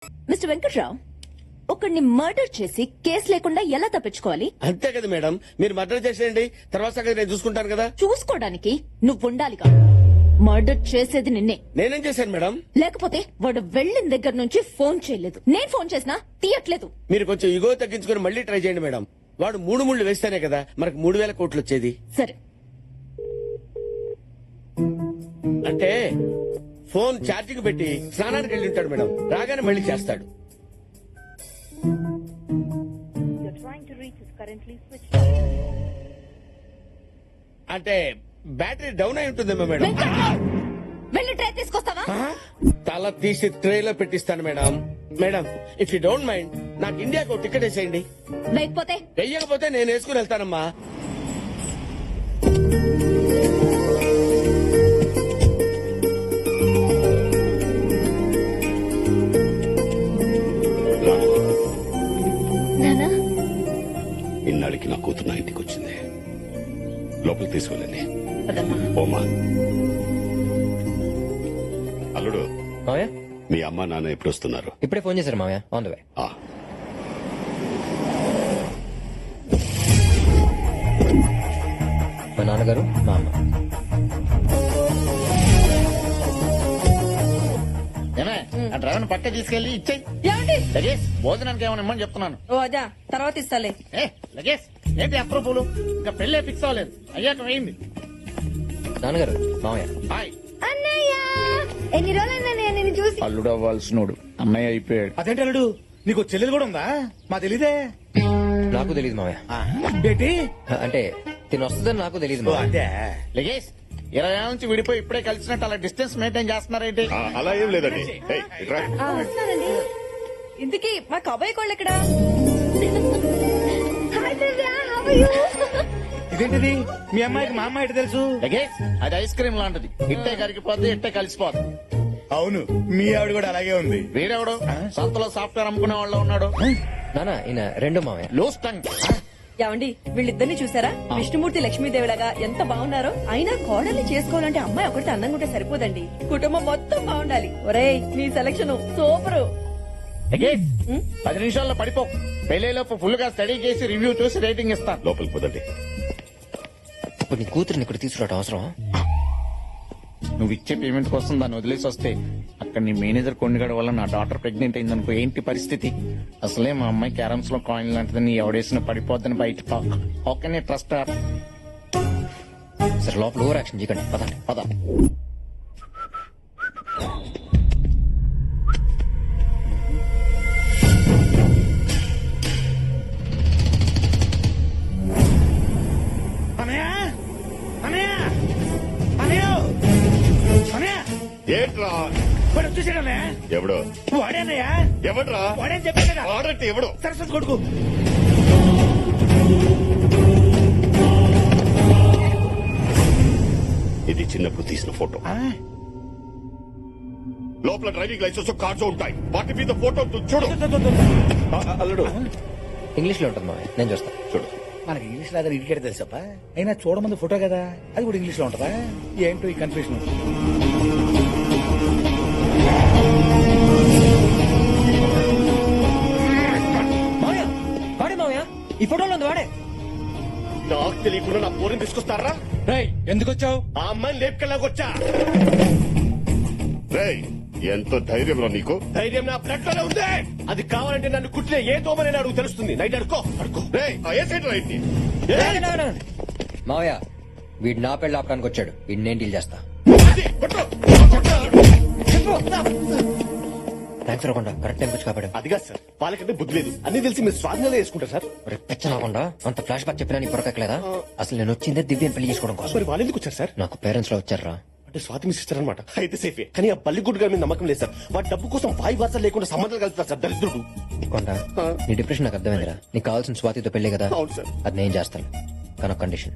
Mister Venkatrao, ఒకడిని murder చేసి case లేకుండా ఎలా తప్పించుకోవాలి? అంతే కదా మేడం, మీరు మర్డర్ చేసేయండి, తర్వాత సంగతి నేను చూసుకుంటాను కదా. చూసుకోవడానికి నువ్వు ఉండాలిగా. మర్డర్ చేసేది నిన్నే. నేనేం చేశాను మేడం? లేకపోతే వాడు వెళ్ళిన దగ్గర నుంచి ఫోన్ చేయలేదు. నేను ఫోన్ చేసినా తీయట్లేదు. మీరు కొంచెం ఇగో తగ్గించుకొని మళ్ళీ ట్రై చేయండి మేడం. వాడు 3 ముళ్ళు వేస్తేనే కదా మనకు 3,000 కోట్లు వచ్చేది. సరే, అంటే ఫోన్ ఛార్జింగ్ పెట్టి స్నానానికి వెళ్ళి ఉంటాడు మేడం, రాగానే మళ్ళీ చేస్తాడు. అంటే బ్యాటరీ డౌన్ అయి ఉంటుందేమో మేడం. వెంకట్రావు, వెళ్ళి ట్రై తీసుకొస్తావా? తల తీసి ట్రేలో పెట్టిస్తాను madam. Madam, if you don't mind నాకు ఇండియాకు ఒక టికెట్ వేసేయండి. లేకపోతే వెయ్యకపోతే నేను వేసుకుని వెళ్తానమ్మా. నానా, ఇన్నాళ్ళకి నా కూతురు నా ఇంటికి వచ్చింది. లోపలికి తీసుకెళ్ళండి. పదమ్మా. ఓమా, అల్లుడు, మావయ్య మీ అమ్మ నాన్న ఎప్పుడు వస్తున్నారు? ఇప్పుడే ఫోన్ చేశారు మావయ్య, ఆన్ ద వే. ఆ, మా నాన్నగారు, మా అమ్మ. ఏమే ఆ డ్రైవర్ పట్టే తీసుకెళ్లి ఇచ్చేయి. ఏమండి? లగేజ్ భోజనానికి ఏమైనా ఇమ్మని చెప్తున్నాను. ఓ అదా, తర్వాత ఇస్తాలే. ఏ లగేజ్ ఏంటి అప్రూపులు? ఇంకా పెళ్ళే ఫిక్స్ అవ్వలేదు, అయ్యాక వేయింది. నాన్నగారు, మావయ్య. హాయ్. అన్నయ్య, ఎన్ని రోజులైనా నేను చూసి. అల్లుడు అవ్వాల్సినోడు అన్నయ్య అయిపోయాడు. అదేంటి అల్లుడు, నీకు చెల్లెలు కూడా ఉందా? మా తెలీదే. నాకు తెలియదు మావయ్య. ఏంటి? అంటే తిని వస్తుందని నాకు తెలియదు ఓ, మావయ్య. అదే. లగేజ్ 20 ఏళ్ళ నుంచి విడిపోయి ఇప్పుడే కలిసినట్టు అలా డిస్టెన్స్ మెయింటైన్ చేస్తున్నారేంటి? ఆ, అలా ఏం లేదండి. ఏయ్, ఇట్రా. వస్తున్నానండి. ఇంతకీ మా కబాయి కోళ్ళు ఎక్కడా? Hi Divya, how are you? ఇదేంటిది? మీ అమ్మాయికి మా అమ్మాయి ఎటు తెలుసు? లగేజ్ అది ఐస్ క్రీమ్ లాంటిది, ఇట్టే కరిగిపోద్ది, ఇట్టే కలిసిపోద్ది. అవును, మీ ఆవిడ కూడా అలాగే ఉంది. వీడెవడు సంతలో సాఫ్ట్వేర్ అమ్ముకునే వాళ్ళు ఉన్నాడు? నాన్న, ఈయన రెండో మావయ్య. Loose tongue. ఏమండి, వీళ్ళిద్దరిని చూసారా? విష్ణుమూర్తి లక్ష్మీదేవిలాగా ఎంత బాగున్నారో. అయినా కోడల్ని చేసుకోవాలంటే అమ్మాయి ఒకటి అందంగా ఉంటే సరిపోదండి, కుటుంబం మొత్తం బాగుండాలి. ఒరేయ్, నీ సెలక్షన్ సూపరు. లగేజ్ 10 నిమిషాల్లో పడిపో. పెళ్లిలోపు ఫుల్ గా స్టడీ చేసి రివ్యూ చూసి రేటింగ్ ఇస్తాను. లోపలికి పోదండి. ఇప్పుడు నీ కూతురిని ఇక్కడ తీసుకురావడం అవసరం? నువ్వు ఇచ్చే పేమెంట్ కోసం దాన్ని వదిలేసి వస్తే అక్కడ నీ మేనేజర్ కొండగడ వల్ల నా డాటర్ ప్రెగ్నెంట్ అయిందనుకో, ఏంటి పరిస్థితి? అసలే మా అమ్మాయి క్యారమ్స్ లో కాయిన్ లాంటిది, నీ ఎవడేసిన పడిపోద్దని బయట talk. How can I trust her? సరే, లోపల ఓవర్ యాక్షన్ చేయకండి, పదండి. పద. అనయ్య, అనయ్య, అనయ్య, అనయ్య, ఏంట్రా? వాడు వచ్చేసాడు అన్నయ్య. ఎవడు? వాడేనయ్య. ఎవడ్రా? వాడేని చెప్పాను కదా. వాడంటే ఎవడు? సరస్వతి కొడుకు. ఇది చిన్నప్పుడు తీసిన ఫోటో. ఆ, లోపల డ్రైవింగ్ లైసెన్స్ కార్డ్స్ ఉంటాయి, వాటి మీద ఫోటో చూడు. అల్లుడు, ఇంగ్లీష్ లో ఉంటుంది మావయ్య, నేను చూస్తా. చూడు. మనకి ఇంగ్లీష్ లాగా ఇడికేట తెలుసప్ప. అయినా చూడమంది ఫోటో కదా, అది కూడా ఇంగ్లీష్ లో ఉంటదా? ఏంటో ఈ కన్ఫ్యూషన్. మావయ్య, వాడే మావయ్య, ఈ ఫోటోలో ఉంది వాడే. నాకు తెలియకుండా నా పోరిని తీసుకొస్తారా? ఎందుకు వచ్చావు? ఆ అమ్మాయిని లేపుకెళ్ళాకొచ్చా. రేయ్, ఎంతో ధైర్యం రా నీకు. ధైర్యం నా బ్లడ్ లోనే ఉంది. అది కావాలంటే నన్ను కుట్టిన ఏ దోమని అడుగు తెలుస్తుంది. నైట్ అడుకో అడుకో. రేయ్, ఆ ఏ సైడ్ రైట్ ని? మావయ్య, వీడు నా పెళ్లి ఆపడానికి వచ్చాడు, వీడిని నేను డీల్ చేస్తా. అది, కొట్టు. థ్యాంక్స్ రాకుండా కరెక్ట్ టైం వచ్చి కాపాడు. అదిగా సార్, వాళ్ళకంటే బుద్ధి లేదు. అన్ని తెలిసి మీరు స్వాధీనంలో వేసుకుంటారు సార్. పెచ్చనకుండా అంత ఫ్లాష్ బ్యాక్ చెప్పినా నీ పొరకెక్కలేదా? అసలు నేను వచ్చిందే దివ్యని పెళ్లి చేసుకోవడం కోసం. మరి వాళ్ళు ఎందుకు వచ్చారు సార్? నాకు పేరెంట్స్ లో వచ్చారా? అంటే స్వాతి మీ సిస్టర్ అనమాట. అయితే సేఫే. కానీ ఆ బల్లిగుడ్డు గారి మీద నమ్మకం లేదు సార్. వాడి డబ్బు కోసం వాయి వార్త లేకుండా సంబంధాలు కలుపుతారు సార్, దరిద్రుడు. కొండ, నీ డిప్రెషన్ నాకు అర్థమైందిరా. నీకు కావాల్సిన స్వాతితో పెళ్లి కదా. అవును సార్. అది నేను చేస్తాను, కానీ ఒక కండిషన్.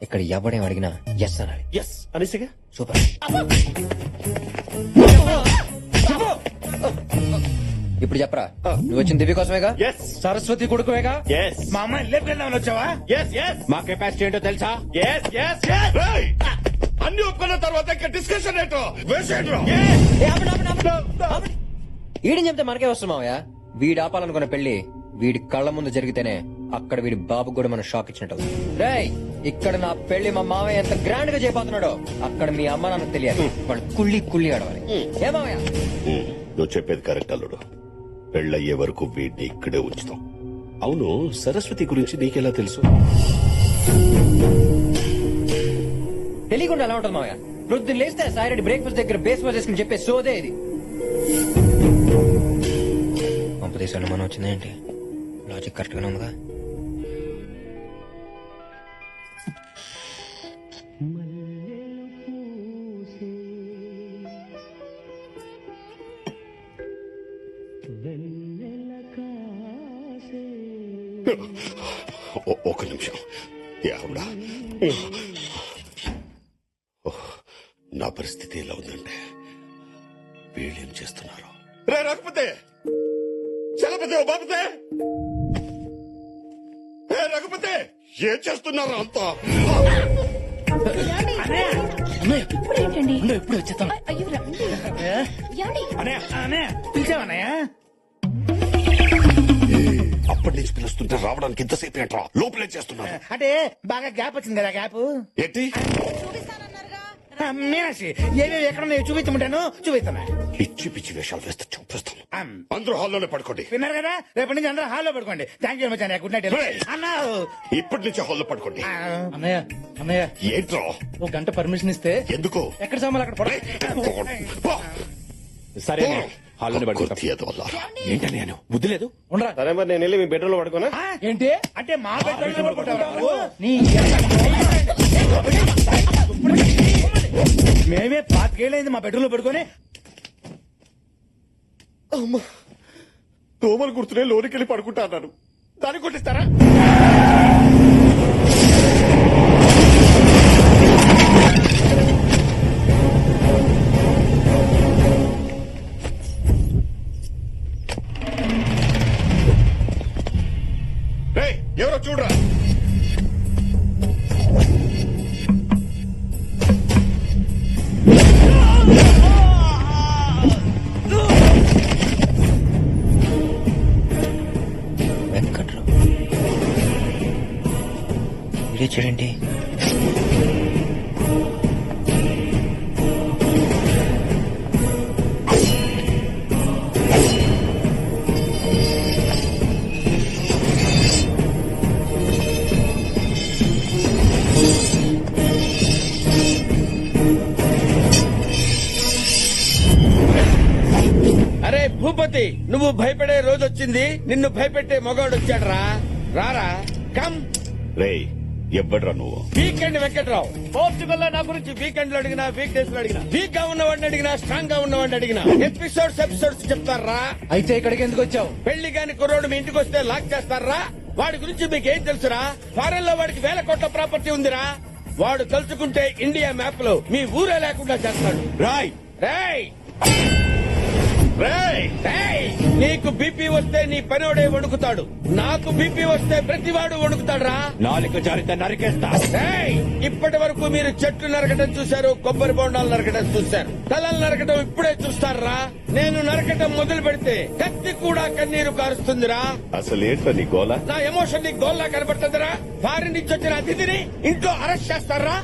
ఇక్కడ ఎవడేం అడిగినా ఎస్ అనాలి. ఎస్ అనేసిగా. సూపర్. ఇప్పుడు చెప్పరా, నువ్వు వచ్చిన దివ్య కోసమేగా? ఎస్ సరస్వతి కొడుకువేగా? ఎస్. మా అమ్మాయిని లేపుకెళ్దామని వచ్చావా? Yes yes. మా కెపాసిటీ ఏంటో తెలుసా? Yes yes yes. రేయ్, అన్ని ఒప్పుకున్న తర్వాత ఇంకా డిస్కషన్ ఏంటో వేసేయండి రా. వీడిని చెప్తే మనకే వస్తుంది మావయ్య. వీడు ఆపాలనుకున్న పెళ్లి వీడి కళ్ళ ముందు జరిగితేనే అక్కడ వీడి బాబు కూడా మనం షాక్ ఇచ్చినట్టు. రేయ్, ఇక్కడ నా పెళ్లి మా మావయ్య ఎంత గ్రాండ్ గా చేయబోతున్నాడో అక్కడ మీ అమ్మ నాన్నకు తెలియాలి. వాళ్ళు కుళ్ళి కుళ్ళి ఆడవాలి. ఏ మావయ్య? నువ్వు చెప్పేది కరెక్ట్ అల్లుడు. పెళ్ళయ్యే వరకు వీడిని ఇక్కడే ఉంచుతాం. అవును, సరస్వతి గురించి నీకెలా తెలుసు? తెలియకుండా ఎలా ఉంటుంది మావయ్య? ప్రొద్దున లేస్తే సాయిరెడ్డి బ్రేక్ఫాస్ట్ దగ్గర బేస్ వాష్ చేసుకుని చెప్పే సోదే ఇది. పంపదేశాలు మనం వచ్చిందేంటి? లాజిక్ కరెక్ట్ గానే ఉందిగా. ఒక నిమిషం. యావుడా, నా పరిస్థితి ఎలా ఉందంటే వీళ్ళేం చేస్తున్నారు? రే రఘుపతే, చలపతే, బాపతే, రఘుపతే, ఏం చేస్తున్నారు అంతా? ఇప్పుడేంటండి? ఎప్పుడు వచ్చేస్తాం అయ్యో రండి. ఏమండి? అన్నయ్య పిలిచావన్నయ్య? అప్పటి నుంచి పిలుస్తుంటే రావడానికి ఎంతసేపు ఏంట్రా? లోపలే చేస్తున్నారు అంటే బాగా గ్యాప్ వచ్చింది కదా గ్యాప్. ఏంటి? మీనాక్షి ఏమేమి ఎక్కడ చూపించమంటాను, చూపిస్తాను. పిచ్చి పిచ్చి వేషాలు వేస్తే చూపిస్తాను. అందరూ హాల్లోనే పడుకోండి. విన్నారు కదా, రేపటి నుంచి అందరూ హాల్లో పడుకోండి. థ్యాంక్ యూ మచ్ అన్నయ్య. గుడ్ నైట్ అన్నా. ఇప్పటి నుంచి హాల్లో పడుకోండి. అన్నయ్య అన్నయ్య, ఏంట్రా? ఒక గంట పర్మిషన్ ఇస్తే ఎందుకు? ఎక్కడ సామాన్లు అక్కడ పడ. సరే హాల్లోనే ఏంటని నేను బుద్ధి లేదు. ఉండరా? సరే మరి నేను వెళ్ళి మీ బెడ్రూమ్ లో పడుకోనా? ఏంటి అంటే మా బెడ్రూమ్ లో పడుకుంటావా నువ్వు? నీ మేమే పాతికేళ్ళైంది మా బెడ్రూమ్ లో పడుకొని. అమ్మా, దోమలు గుర్తునే లోనికి వెళ్ళి పడుకుంటా అన్నాను. దాన్ని కొట్టిస్తారా? ఎవరో చూడరా. వెంకట్రావు ఇదే చూడండి. అరే భూపతి, నువ్వు భయపడే రోజు వచ్చింది. నిన్ను భయపెట్టే మగవాడు వచ్చాడు. రారా, కమ్. రే ఎవ్వడ్రా నువ్వు? వీకెండ్ వెంకట్రావు. పోర్చుగల్ లో నా గురించి వీకెండ్ లో అడిగినా, వీక్ డేస్ లో అడిగినా, వీక్ గా ఉన్నవాడిని అడిగినా, స్ట్రాంగ్ గా ఉన్నవాడిని అడిగినా ఎపిసోడ్స్ చెప్తారా? అయితే ఇక్కడికి ఎందుకు వచ్చావు? పెళ్లి కాని కుర్రోడు మీ ఇంటికి వస్తే లాక్ చేస్తారా? వాడి గురించి మీకేం తెలుసురా? ఫారెన్ లో వాడికి 1000 కోట్ల ప్రాపర్టీ ఉందిరా. వాడు తలుచుకుంటే ఇండియా మ్యాప్ లో మీ ఊరే లేకుండా చేస్తాడు. రాయ్ రేయ్ రేయ్ రేయ్, నీకు బీపీ వస్తే నీ పనోడే వణుకుతాడు. నాకు బీపీ వస్తే ప్రతివాడు వణుకుతాడురా. నాలుక జారితే నరికేస్తా. ఇప్పటి వరకు మీరు చెట్లు నరకడం చూశారు, కొబ్బరి బొండాలు నరకడం చూశారు, తలలు నరకడం ఇప్పుడే చూస్తారా? నేను నరకడం మొదలు పెడితే కత్తి కూడా కన్నీరు కారుస్తుందిరా. అసలు ఏంట్రా నీ గోల? నా ఎమోషన్ నీ గోల్లా కనబడుతుందిరా. ఫారిన్ నుంచి వచ్చిన అతిథిని ఇంట్లో అరెస్ట్ చేస్తారా?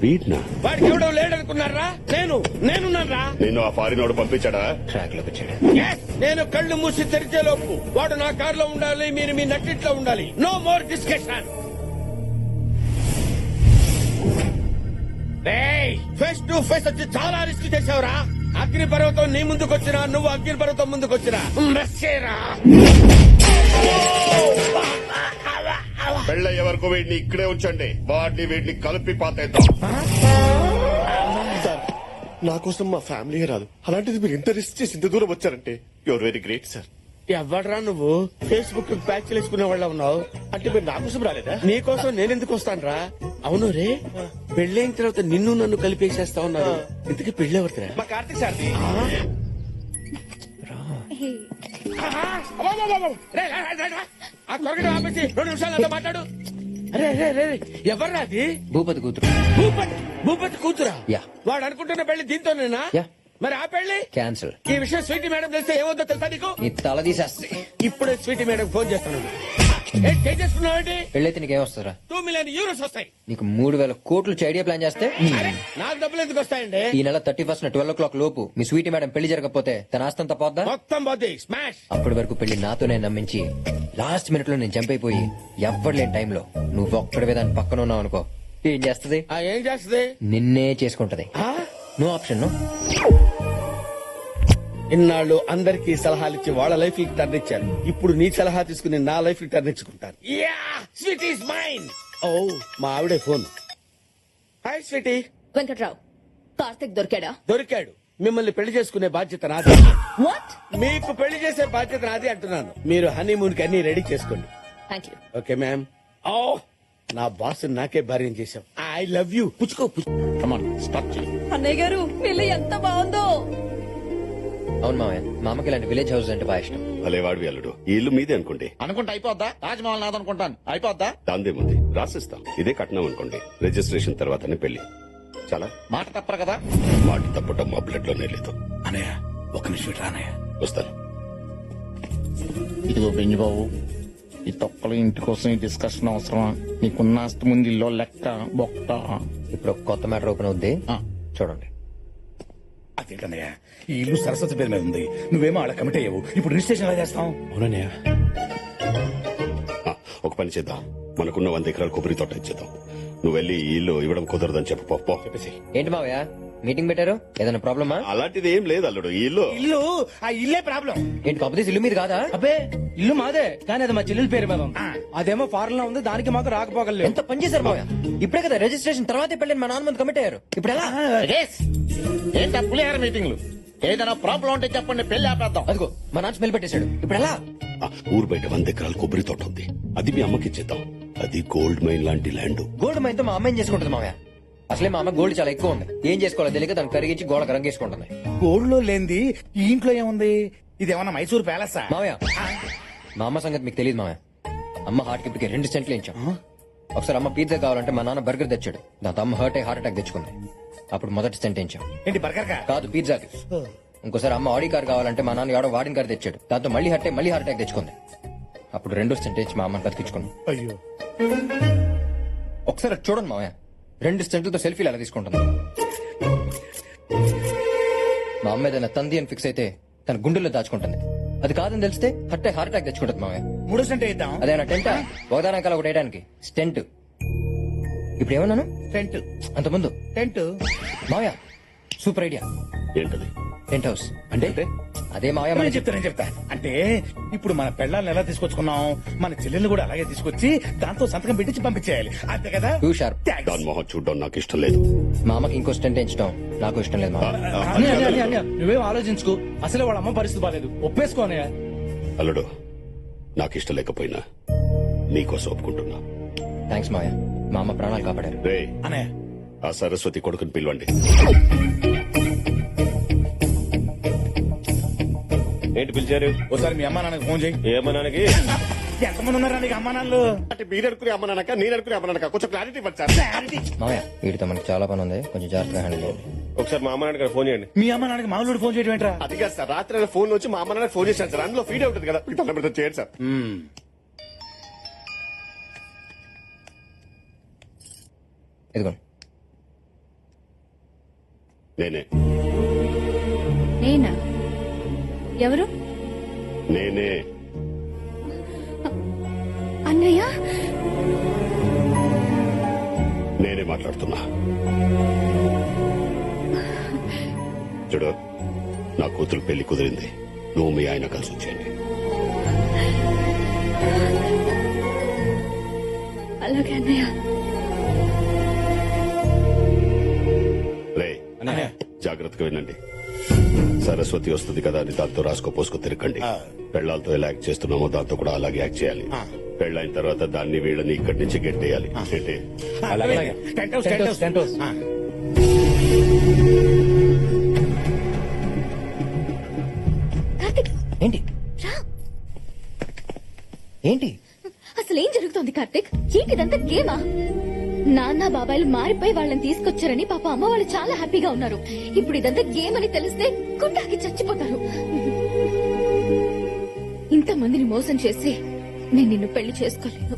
వీడ్నా? వాడికి ఎవడో లేడనుకున్నారా? నేనున్నారా? నిన్ను ఆ ఫారినోడు పంపించాడా? ట్రాక్ లోకి వచ్చాడు. Yes, నేను కళ్ళు మూసి తెరిచే లోపు వాడు నా కారులో ఉండాలి, మీరు మీ నట్టిట్లో ఉండాలి. No more discussion. Face to face వచ్చి చాలా రిస్క్ చేసావురా. అగ్ని పర్వతం నీ ముందుకొచ్చినా, నువ్వు అగ్ని పర్వతం ముందుకొచ్చినా మెస్సేరా. పెళ్ళయ్యే వరకు వీడిని ఇక్కడే ఉంచండి. వీడిని కలిపి పాతేద్దాం. సార్, నా కోసం మా ఫ్యామిలీ రాదు, అలాంటిది మీరు ఇంత రిస్క్ చేసి ఇంత దూరం వచ్చారంటే యువర్ వెరీ గ్రేట్ సార్. ఎవడ్రా నువ్వు? ఫేస్బుక్ ప్యాచ్ వేసుకునే వాళ్ళ ఉన్నావు. అంటే మీరు నా కోసం రాలేదా? నీకోసం నేనెందుకు వస్తానురా? అవును రే, పెళ్ళైన తర్వాత నిన్ను నన్ను కలిపేసేస్తా ఉన్నారు. ఇంతకీ పెళ్ళెవరిదిరా? మా కార్తీక్ సార్. ఆ త్వరగా ఆపేసి 2 నిమిషాలు అంతా మాట్లాడు. అరే రే రే, ఎవర్రా అది? భూపతి కూతురు. భూపతి కూతురా? యా. వాడు అనుకుంటున్న పెళ్లి దీంతోనేనా? యా. మరి ఆ పెళ్లి క్యాన్సిల్. ఈ విషయం స్వీటీ మేడం తెలిస్తే ఏమవుతుందో తెలుసా నీకు? నీ తల తీసేస్తే ఇప్పుడే స్వీటీ మేడం ఫోన్ చేస్తున్నాడు. చేసుకున్నావేంటి? పెళ్ళైతే నీకేమొస్తుందిరా? 2 మిలియన్ యూరోస్ వస్తాయి. నీకు 3,000 కోట్లు ఐడియా ప్లాన్ చేస్తే అరే, నాకు డబ్బులు ఎందుకు వస్తాయండి? ఈ నెల 31 12 లోపు మీ స్వీటీ మేడం పెళ్లి జరగకపోతే తన ఆస్తంతా పోద్దా? మొత్తం పోతే స్మాష్. అప్పటి వరకు పెళ్లి నాతోనే నమ్మించి లాస్ట్ మినిట్ లో నేను చంపైపోయి ఎవ్వరు లేని టైంలో నువ్వు ఒక్కడివే దాని పక్కన ఉన్నావు అనుకో, ఏం చేస్తది? ఏం చేస్తుంది? నిన్నే చేసుకుంటది. No option. నో. ఇన్నాళ్ళు అందరికీ సలహాలు ఇచ్చి వాళ్ళ లైఫ్ కి టర్న్ ఇచ్చారు. ఇప్పుడు నీ సలహా తీసుకుని నా లైఫ్ కి టర్న్ ఇచ్చుకుంటాను. Sweet is mine. ఓ మా ఆవిడే phone. Hi sweetie. Venkatrao, Karthik దొరికాడా? దొరికాడు. మిమ్మల్ని పెళ్లి చేసుకునే బాధ్యత నాది. వాట్? మీకు పెళ్లి చేసే బాధ్యత నాది అంటున్నాను. మీరు హనీమూన్ కి అన్ని రెడీ చేసుకోండి. Thank you. Okay ma'am. ఓ నా బాస్ నాకే భార్యం చేశాం. I love you. పుచ్చుకో. కమాన్ స్టార్ట్ చేయి. అన్నయ్య గారు పెళ్లి ఎంత బాగుందో. అవును మామయ్య, మా అమ్మకి ఇలాంటి విలేజ్ హౌస్ అంటే బాగా ఇష్టం. భలే వాడివి అల్లుడు. ఈ ఇల్లు మీదే అనుకోండి. అనుకుంటే అయిపోద్దా? తాజ్మహల్ నాదనుకుంటాను. అయిపోద్దా? దాందేముంది, రాసిస్తాం. ఇదే కట్నం అనుకోండి. రిజిస్ట్రేషన్ తర్వాతనే పెళ్లి. చాలా మాట తప్పరు కదా. మాట తప్పటం మా బ్లడ్ లోనే లేదు. అనయ్య ఒక నిమిషం ఇట్రా అన్నయ్య. వస్తాను. ఇదిగో బెంజి బాబు, ఈ తొక్కలు ఇంటి కోసం ఈ డిస్కషన్ అవసరమా? నీకున్న ఆస్తి ముందు ఇల్లు లెక్క బొక్క. ఇప్పుడు ఒక కొత్త మ్యాటర్ ఓపెన్ అవుద్ది, ఆ. చూడండి. అదేంటన్నయ్య, ఈ ఇల్లు సరస్వతి పేరు మీద ఉంది. నువ్వేమో అలా కమిట్ అయ్యావు. ఇప్పుడు రిజిస్ట్రేషన్ ఎలా చేస్తాం? అవునన్నయ్య. ఒక పని చేద్దాం, మనకున్న 100 ఎకరాల కొబ్బరి తోట ఇచ్చేద్దాం. నువ్వు వెళ్ళి ఈ ఇల్లు ఇవ్వడం కుదరదని చెప్పు. పో. చెప్పేసి. ఏంటి మావయ్య మీటింగ్ పెట్టారు? ఏదైనా ప్రాబ్లమా? అలాంటిది ఏం లేదు అల్లుడు. ఈ ఇల్లు ఇల్లు ఆ ఇల్లే ప్రాబ్లం. ఏంటి కాకపోతే ఇల్లు మీద కాదా? అబ్బే ఇల్లు మాదే, కానీ అది మా చెల్లెల పేరు మీద ఉంది. అదేమో ఫారెన్ లో ఉంది, దానికి మాకు రాకపోగలేదు. ఎంత పని చేశారు మావయ్య? ఇప్పుడే కదా రిజిస్ట్రేషన్ తర్వాతే పెళ్ళని మా నాన్న ముందు కమిట్ అయ్యారు. ఇప్పుడు ఎలా? ఏంటా పులిహార మీటింగ్లు? ఏదైనా ప్రాబ్లం ఉంటే చెప్పండి, పెళ్లి ఆపేద్దాం. అదిగో మా నాన్న స్మెల్ పెట్టేశాడు. ఇప్పుడు ఎలా? ఊరు బయట 100 ఎకరాల కొబ్బరి తోట ఉంది. అది మీ అమ్మకి ఇచ్చేద్దాం. అది గోల్డ్ మైన్ లాంటి ల్యాండ్. గోల్డ్ మైన్ తో మా అమ్మాయిని చేసుకుంటుంది మావయ్య. అసలే మా అమ్మ గోల్డ్ చాలా ఎక్కువ ఉంది. ఏం చేసుకోవాలో తెలియక దాన్ని కరిగించి గోడకు రంగేసుకుంటుంది. గోల్డ్ లో లేనిది ఈ ఇంట్లో ఏముంది? ఇదేమన్నా మైసూర్ ప్యాలెస్? మావయ్య మా అమ్మ సంగతి మీకు తెలియదు మావయ్య. అమ్మ హార్ట్ కి 2 సెంట్లు ఇచ్చాం. ఒకసారి అమ్మ పిజ్జా కావాలంటే మా నాన్న బర్గర్ తెచ్చాడు. దాంతో అమ్మ హార్ట్ అటాక్ తెచ్చుకుంది. అప్పుడు మొదటి సెంట్ ఇచ్చాం. ఏంటి బర్గర్ కా? కాదు, పిజ్జాకి. ఇంకోసారి అమ్మ ఆడి కార్ కావాలంటే మా నాన్న ఎవడో వాడిన కార్ తెచ్చాడు. దాంతో మళ్ళీ హార్ట్ అటాక్ తెచ్చుకుంది. అప్పుడు 2 సెంట్ ఇచ్చి మా అమ్మని బతికించుకున్నాం. అయ్యో, ఒకసారి అటు చూడండి మావయ్య, 2 సెంట్లతో సెల్ఫీలు ఎలా తీసుకుంటుంది. మా అమ్మ ఏదైనా తంది అని ఫిక్స్ అయితే తన గుండెల్లో దాచుకుంటుంది. అది కాదని తెలిస్తే హార్ట్ అటాక్ తెచ్చుకుంటుంది మావయ్య. 3 సెంట్ ఇద్దాం. అదేనా టెంటా? ఒకదానకాల ఒకటి వేయడానికి స్టెంట్. ఇప్పుడు ఏమన్నాను? టెంట్. అంతకుముందు టెంట్. మావయ్య సూపర్ ఐడియా. ఏంటది? టెంట్ హౌస్ అంటే అదే మావయ్య నేను మనం చెప్తా. అంటే ఇప్పుడు మన పెళ్ళాలను ఎలా తీసుకొచ్చుకున్నాం, మన చెల్లెల్ని కూడా అలాగే తీసుకొచ్చి దాంతో సంతకం పెట్టించి పంపించేయాలి. అంతే కదా? Two sharp. Thanks. దాని మొహం చూడడం నాకు ఇష్టం లేదు. మా అమ్మకి ఇంకో స్టెంట్ ఎంచడం నాకు ఇష్టం లేదు మావయ్య. అన్నయ్య నువ్వేం ఆలోచించుకో. అసలే వాళ్ళ అమ్మ పరిస్థితి బాలేదు. ఒప్పేసుకో అన్నయ్య. అల్లుడు, నాకు ఇష్టం లేకపోయినా నీకోసం ఒప్పుకుంటున్నా. థ్యాంక్స్ మావయ్య, మా అమ్మ ప్రాణాలు కాపాడారు. రే, అన్నయ్య ఆ సరస్వతి కొడుకుని పిలవండి. ఏంటి పిలిచారు? ఒకసారి మీ అమ్మా నాన్నకి ఫోన్ చేయి. ఏమన్నానికి? ఎంతమంది ఉన్నారా నీకు అమ్మా నాన్నలు? అంటే మీరు అనుకునే అమ్మనక, నేను అనుకునే అమ్మనక, కొంచెం క్లారిటీ ఇవ్వండి. మావయ్య వీటితో మనకి చాలా పని ఉంది, కొంచెం జాగ్రత్తగా హ్యాండిల్ చేయండి. ఒకసారి మా అమ్మ నాన్నకి ఫోన్ చేయండి. మీ అమ్మ నాన్నకి మామూలు ఫోన్ చేయడం ఏంట్రా? అది కాదు సార్, రాత్రి ఫోన్ వచ్చి మా అమ్మ నాన్న ఫోన్ చేశాను సార్. అందులో ఫీడ్ అవుతుంది కదా, మీకు తల్ల పెడతా చేయండి సార్. ఇదిగోండి. నేనే నేనా? ఎవరు? నేనే అన్నయ్య. నేనే మాట్లాడుతున్నా. చూడు, నా కూతురు పెళ్లి కుదిరింది. నువ్వు మీ ఆయన కలిసి వచ్చేయండి. అలాగే అన్నయ్య. రే, జాగ్రత్తగా వినండి. సరస్వతి వస్తుంది కదా అని దాంతో రాసుకో పోసుకో తిరగండి. పెళ్లాలతో ఎలా యాక్ట్ చేస్తున్నామో దాంతో కూడా అలాగే యాక్ట్ చేయాలి. పెళ్ళైన తర్వాత దాన్ని వీళ్ళని ఇక్కడి నుంచి గెట్టేయాలి. Tent house, tent house, tent house. Karthik ఏంటి రా. ఏంటి అసలు ఏం జరుగుతోంది కార్తిక్? ఏంటిదంతా గేమా? నాన్న బాబాయిలు మారిపోయి వాళ్ళని తీసుకొచ్చారని పాప అమ్మ వాళ్ళు చాలా హ్యాపీగా ఉన్నారు. ఇప్పుడు ఇదంతా గేమ్ అని తెలిస్తే గుండాకి చచ్చిపోతారు. ఇంతమందిని మోసం చేసి నేను నిన్ను పెళ్లి చేసుకోలేను.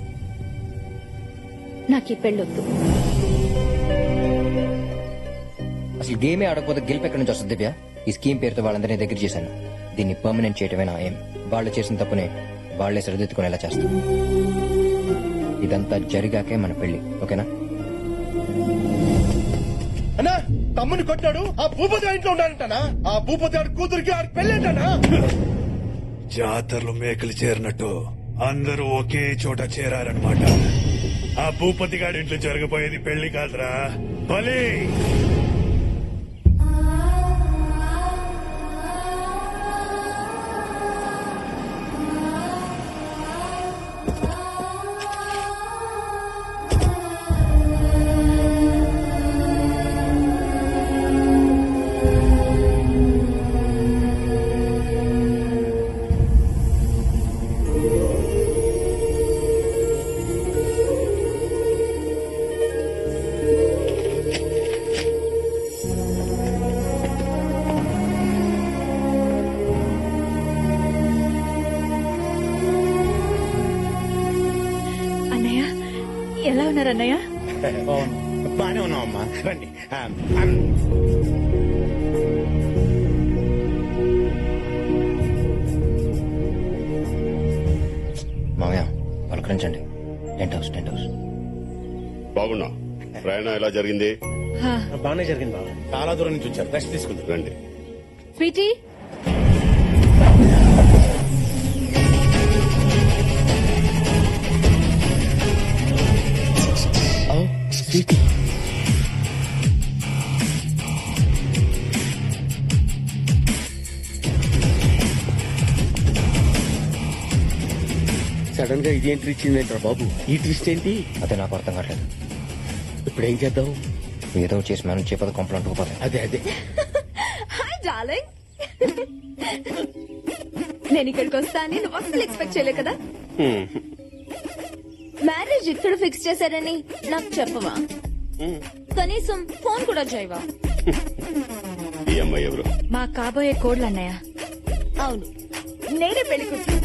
నాకు ఈ పెళ్ళొద్దు. అసలు గేమే ఆడకపోతే గెలుపు ఎక్కడి నుంచి వస్తుంది దివ్య? ఈ స్కీమ్ పేరుతో వాళ్ళందరినీ దగ్గర చేశాను. దీన్ని పర్మనెంట్ చేయటమే నా ఏం. వాళ్ళు చేసిన తప్పునే వాళ్లే సరిదిద్దుకునేలా చేస్తాం. ఇదంతా జరిగాకే మన పెళ్లి, ఓకేనా? అన్నా తమ్ముని కొట్టాడు ఆ భూపతి ఇంట్లో ఉన్నాడంటనా? ఆ భూపతి ఆడి కూతురికి ఆడి పెళ్ళేంటనా? జాతరలో మేకలు చేరినట్టు అందరూ ఒకే చోట చేరారనమాట. ఆ భూపతి గారి ఇంట్లో జరగబోయేది పెళ్లి కాదురా, బలి. అన్నయ్య ఎలా ఉన్నారు అన్నయ్య? బానే ఉన్నావమ్మా, రండి. మామయ్య పలకరించండి. Tent house, tent house. బాగున్నా. ప్రయాణం ఎలా జరిగింది? బాగానే జరిగింది బాబు. చాలా దూరం నుంచి వచ్చారు, రెస్ట్ తీసుకుంది. రండి. స్వీటీ, సడన్ గా ఇది ఎంట్రీ ఇచ్చిందేంట్రా బాబు? ఈ ట్విస్ట్ ఏంటి? అదే నాకు అర్థం కావట్లేదు. ఇప్పుడు ఏం చేద్దాం? ఏదో ఒకటి చేసి మేనేజ్ చేయకపోతే కొంపలు అంటుకుపోతాయి. అదే హాయ్ డార్లింగ్. నేను ఇక్కడికి వస్తానని నువ్వు అసలు ఎక్స్పెక్ట్ చేయలే కదా. మ్యారేజ్ ఇక్కడ ఫిక్స్ చేశారని నాకు చెప్పవా? కనీసం ఫోన్ కూడా చేయవా? ఈ అమ్మాయి ఎవరు? మా కాబోయే కోడ్లు అన్నయ్య. అవును, నేనే పెళ్లి కూతురు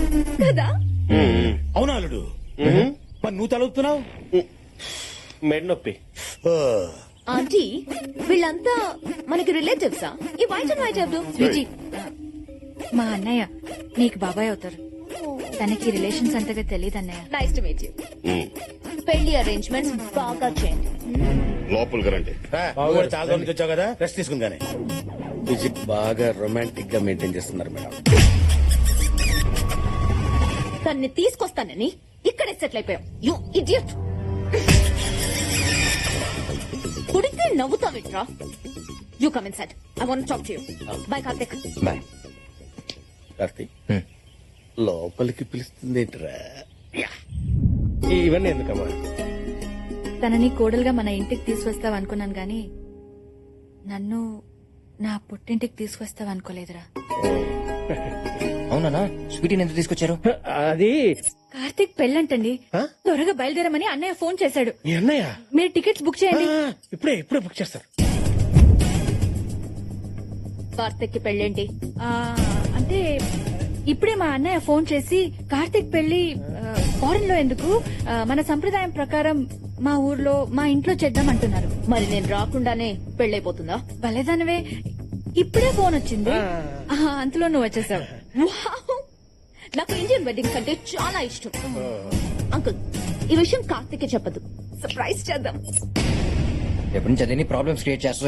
కదా. అవునా అల్లుడు? మరి నువ్వు తలుపుతున్నావు? మెడ నొప్పి. ఆంటీ, వీళ్ళంతా మనకి రిలేటివ్సా? ఈ వైట్ అండ్ వైట్ ఎవరు? స్వీటీ, మా అన్నయ్య నీకు బాబాయ్ అవుతారు. తనకి రిలేషన్స్ అంతగా తెలియదు అన్నయ్య. Nice to meet you. Um. పెళ్లి అరేంజ్మెంట్స్ బాగా చేయండి. లోపలికి రండి. నువ్వు కూడా చాలా దూరం నుంచి వచ్చావు కదా, రెస్ట్ తీసుకుందానే. బాగా రొమాంటిక్ గా మెయింటైన్ చేస్తున్నారు మేడం. తన్ని తీసుకొస్తానని ఇక్కడే సెటిల్ అయిపోయాం. You idiot. కుడితే నవ్వుతావిట్రా. You come inside. I want talk to you. Bye Karthik. Bye. Karthik, hmm. లోపలికి పిలుస్తుంది ఏంట్రా? ఇవన్నీ ఎందుకమ్మా? తనని కోడలుగా మన ఇంటికి తీసుకొస్తావు అనుకున్నాను గాని నన్ను నా పుట్టింటికి తీసుకొస్తావు అనుకోలేదురా. అవునా? స్వీటీని ఎందుకు తీసుకొచ్చారు? అది కార్తీక్ పెళ్ళంటండి. త్వరగా బయలుదేరమని అన్నయ్య ఫోన్ చేశాడు. మీ అన్నయ్య మీరు టికెట్స్ బుక్ చేయండి. ఇప్పుడే బుక్ చేస్తారు. కార్తిక్ కి పెళ్ళేంటి? అంటే ఇప్పుడే మా అన్నయ్య ఫోన్ చేసి కార్తీక్ పెళ్లి ఫారెన్ లో ఎందుకు, మన సంప్రదాయం ప్రకారం మా ఊర్లో మా ఇంట్లో చేద్దాం అంటున్నారు. మరి నేను రాకుండానే పెళ్ళైపోతుందా? భలేదానివే, ఇప్పుడే ఫోన్ వచ్చింది. అంతలో నువ్వు వచ్చేసావు. వావ్! నాకు ఇండియన్ వెడ్డింగ్స్ అంటే చాలా ఇష్టం. అంకుల్, ఈ విషయం కార్తిక్ చెప్పదు. సర్ప్రైజ్ చేద్దాం. ఎప్పటి నుంచి అదేని ప్రాబ్లమ్స్ క్రియేట్ చేస్తా